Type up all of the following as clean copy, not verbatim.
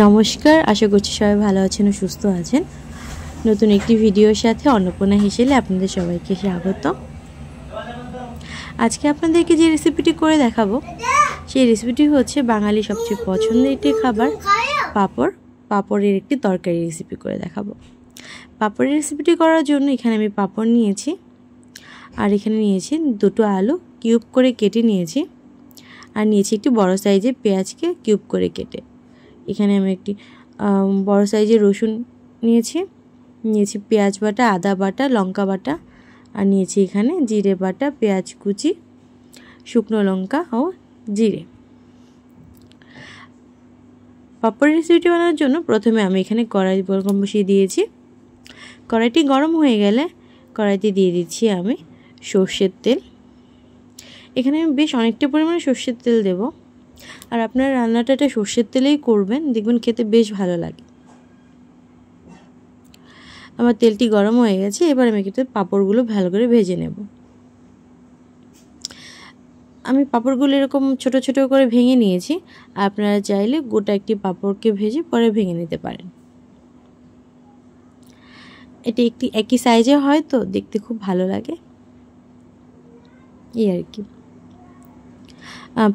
নমস্কার, আশা করছি সবাই ভালো আছেন ও সুস্থ আছেন। নতুন একটি ভিডিওর সাথে অন্নপূর্ণা হেসেলে আপনাদের সবাইকে স্বাগত। আজকে আপনাদেরকে যে রেসিপিটি করে দেখাবো সেই রেসিপিটি হচ্ছে বাঙালি সবচেয়ে পছন্দের একটি খাবার পাঁপড়ের একটি তরকারি রেসিপি করে দেখাবো। পাঁপড়ের রেসিপিটি করার জন্য এখানে আমি পাঁপড় নিয়েছি, আর এখানে নিয়েছি দুটো আলু কিউব করে কেটে নিয়েছি, আর নিয়েছি একটি বড় সাইজের পেঁয়াজকে কিউব করে কেটে। এখানে আমি একটি বড় সাইজের রসুন নিয়েছি পেঁয়াজ বাটা, আদা বাটা, লঙ্কা বাটা, আর নিয়েছি এখানে জিরে বাটা, পেঁয়াজ কুচি, শুকনো লঙ্কা ও জিরে। পাঁপড়ের রেসিপিটি বানানোর জন্য প্রথমে আমি এখানে কড়াই গরম বসিয়ে দিয়েছি। কড়াইটি গরম হয়ে গেলে কড়াইতে দিয়ে দিচ্ছি আমি সর্ষের তেল। এখানে আমি বেশ অনেকটা পরিমাণে সর্ষের তেল দেব, আর আপনারা রান্নাটা এটা সর্ষের তেলেই করবেন, দেখবেন খেতে বেশ ভালো লাগে। আমার তেলটি গরম হয়ে গেছে, এবার আমি কিন্তু পাঁপড়গুলো ভালো করে ভেজে নেব। আমি পাঁপড়গুলো এরকম ছোট ছোট করে ভেঙে নিয়েছি, আপনারা চাইলে গোটা একটি পাঁপড়কে ভেজে পরে ভেঙে নিতে পারেন। এটি একই সাইজে হয় তো দেখতে খুব ভালো লাগে, এই আর কি।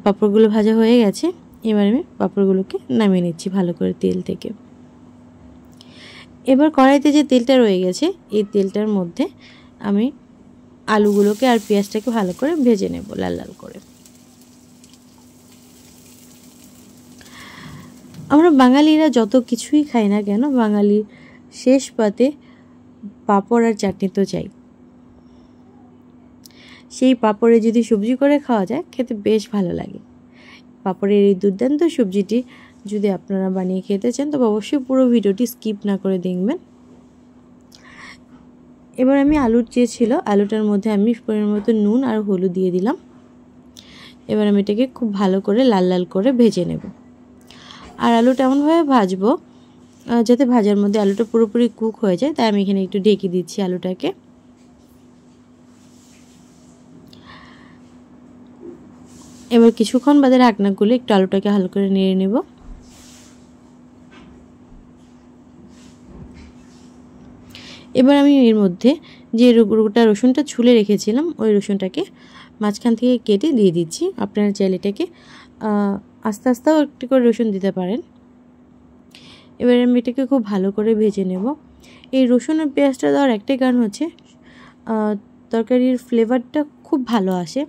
পাঁপড়গুলো ভাজা হয়ে গেছে, এবার আমি পাঁপড়গুলোকে নামিয়ে নিচ্ছি ভালো করে তেল থেকে। এবার কড়াইতে যে তেলটা রয়ে গেছে এই তেলটার মধ্যে আমি আলুগুলোকে আর পেঁয়াজটাকে ভালো করে ভেজে নেব লাল লাল করে। আমরা বাঙালিরা যত কিছুই খাই না কেন, বাঙালির শেষ পাতে পাঁপড় আর চাটনি তো চাই। সেই পাঁপড়ে যদি সবজি করে খাওয়া যায় খেতে বেশ ভালো লাগে। পাঁপড়ের এই দুর্দান্ত সবজিটি যদি আপনারা বানিয়ে খেতে চান তবে অবশ্যই পুরো ভিডিওটি স্কিপ না করে দেখবেন। এবার আমি আলুটার মধ্যে আমি পরিমাণ মতো নুন আর হলুদ দিয়ে দিলাম। এবার আমি এটাকে খুব ভালো করে লাল লাল করে ভেজে নেব। আর আলুটা এমনভাবে ভাজবো যাতে ভাজার মধ্যে আলুটা পুরোপুরি কুক হয়ে যায়, তাই আমি এখানে একটু ঢেকে দিচ্ছি আলুটাকে। এবার কিছুক্ষণ বাদে ঢাকনা খুলে একটু আলুটাকে ভালো করে নেড়ে নেব। এবার আমি এর মধ্যে যে গোটা রসুনটা ছুলে রেখেছিলাম ওই রসুনটাকে মাঝখান থেকে কেটে দিয়ে দিচ্ছি। আপনারা চাইলে এটাকে আস্তে আস্তেও একটু করে রসুন দিতে পারেন। এবার আমি এটাকে খুব ভালো করে ভেজে নেব। এই রসুন আর পেঁয়াজটা দেওয়ার একটাই কারণ হচ্ছে তরকারির ফ্লেভারটা খুব ভালো আসে,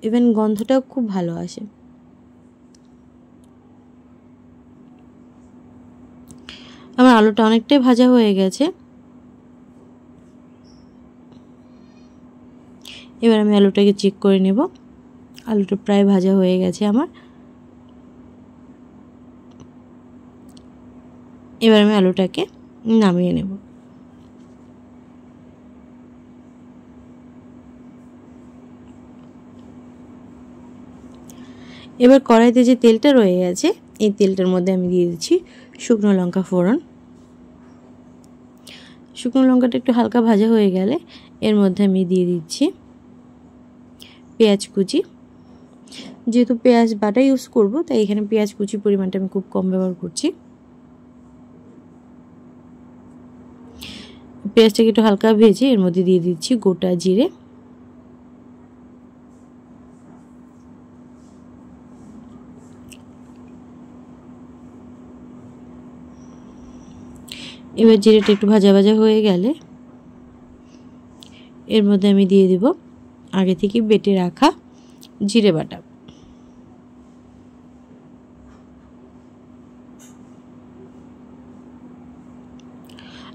ইভেন গন্ধটাও খুব ভালো আসে। আমার আলুটা অনেকটাই ভাজা হয়ে গেছে। এবার আমি আলুটাকে চেক করে নেব। আলুটা প্রায় ভাজা হয়ে গেছে আমার। এবার আমি আলুটাকে নামিয়ে নেব। এবার কড়াইতে যে তেলটা রয়ে গেছে এই তেলটার মধ্যে আমি দিয়ে দিচ্ছি শুকনো লঙ্কা ফোড়ন। শুকনো লঙ্কাটা একটু হালকা ভাজা হয়ে গেলে এর মধ্যে আমি দিয়ে দিচ্ছি পেঁয়াজ কুচি। যেহেতু পেঁয়াজ বাটা ইউজ করব তাই এখানে পেঁয়াজ কুচি পরিমাণটা আমি খুব কম ব্যবহার করছি। পেঁয়াজটাকে একটু হালকা ভেজে এর মধ্যে দিয়ে দিচ্ছি গোটা জিরে, এবার জিরেটা একটু ভাজা ভাজা হয়ে গেলে এর মধ্যে আমি দিয়ে দেব আগে থেকে বেটে রাখা জিরে বাটা।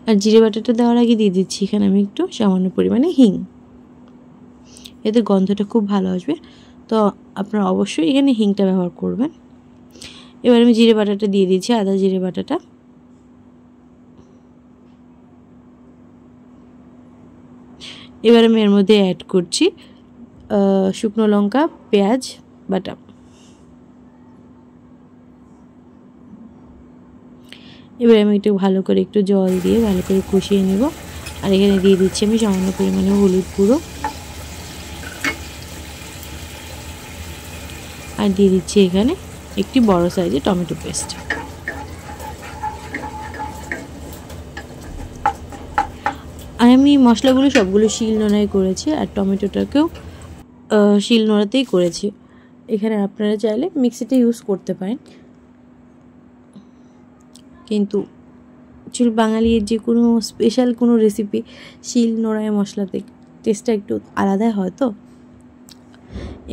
আর জিরে বাটাটা দেওয়ার আগে দিয়ে দিচ্ছি এখানে আমি একটু সামান্য পরিমাণে হিং, এতে গন্ধটা খুব ভালো আসবে, তো আপনারা অবশ্যই এখানে হিংটা ব্যবহার করবেন। এবার আমি জিরে বাটাটা দিয়ে দিচ্ছি, আদা জিরে বাটাটা। এবার আমি এর মধ্যে অ্যাড করছি শুকনো লঙ্কা, পেঁয়াজ বাটা। এবার আমি একটু ভালো করে একটু জল দিয়ে ভালো করে কষিয়ে নেব। আর এখানে দিয়ে দিচ্ছি আমি সামান্য পরিমাণে হলুদ গুঁড়ো, আর দিয়ে দিচ্ছি এখানে একটি বড় সাইজের টমেটো পেস্ট। আর আমি মশলাগুলো সবগুলো শিল নোড়ায় করেছি, আর টমেটোটাকেও শিল নোড়াতেই করেছি। এখানে আপনারা চাইলে মিক্সিতে ইউজ করতে পারেন, কিন্তু বাঙালির যে কোনো স্পেশাল কোনো রেসিপি শিল নোড়ায় মশলাতে টেস্টটা একটু আলাদাই হয়। তো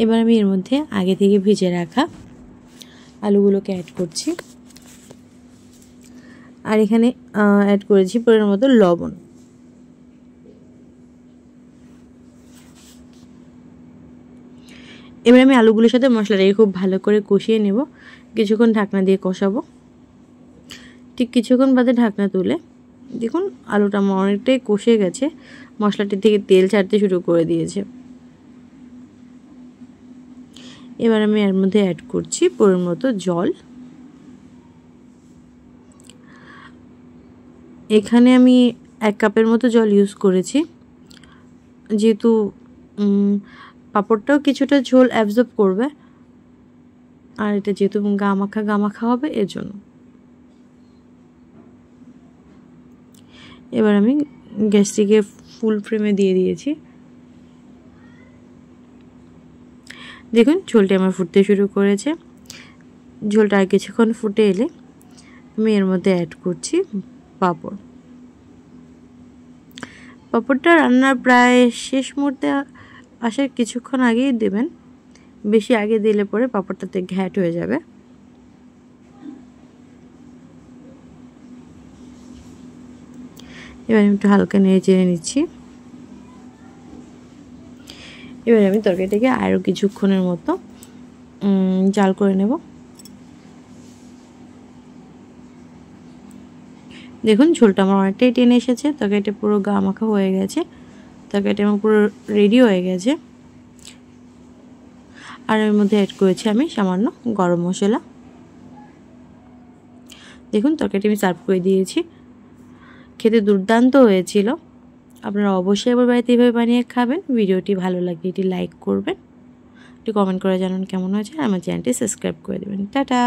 এবার আমি এর মধ্যে আগে থেকে ভেজে রাখা আলুগুলোকে অ্যাড করছি, আর এখানে অ্যাড করেছি পরিমাণ মতো লবণ। এবার আমি আলুগুলোর সাথে মশলাটাকে খুব ভালো করে কষিয়ে নেব, কিছুক্ষণ ঢাকনা দিয়ে কষাবো। ঠিক কিছুক্ষণ বাদে ঢাকনা তুলে দেখুন আলুটা আমার অনেকটাই কষে গেছে, মশলাটি থেকে তেল ছাড়তে শুরু করে দিয়েছে। এবার আমি এর মধ্যে অ্যাড করছি পরিমাণ মতো জল। এখানে আমি 1 কাপের মতো জল ইউজ করেছি, যেহেতু পাঁপড়টাও কিছুটা ঝোল অ্যাবজর্ব করবে, আর এটা যেহেতু গামাখা হবে এর জন্য। এবার আমি গ্যাসটিকে ফুল ফ্লেমে দিয়ে দিয়েছি। দেখুন ঝোলটা আমার ফুটতে শুরু করেছে। ঝোলটা আর কিছুক্ষণ ফুটে এলে আমি এর মধ্যে অ্যাড করছি পাঁপড়। পাঁপড়টা রান্নার প্রায় শেষ মুহূর্তে আসার কিছুক্ষণ আগেই দেবেন, বেশি আগে দিলে পরে পাঁপড়টাতে ঘ্যাট হয়ে যাবে। এবার আমি একটু হালকা নেড়ে চেড়ে নিচ্ছি। এবার আমি তরকারিটাকে আরও কিছুক্ষণের মতো জাল করে নেব। দেখুন ঝোলটা আমার অনেকটাই টেনে এসেছে, তরকারিটা পুরো গামাখা হয়ে গেছে, তরকারিটা আমার পুরো রেডি হয়ে গেছে। আর এর মধ্যে অ্যাড করেছি আমি সামান্য গরম মশলা। দেখুন তরকারিটা আমি সার্ভ করে দিয়েছি, খেতে দুর্দান্ত হয়েছিল। আপনারা অবশ্যই এবার বাড়িতে এইভাবে বানিয়ে খাবেন। ভিডিওটি ভালো লাগলে এটি লাইক করবেন, একটু কমেন্ট করে জানান কেমন হয়েছে, আর আমার চ্যানেলটি সাবস্ক্রাইব করে দেবেন। টাটা।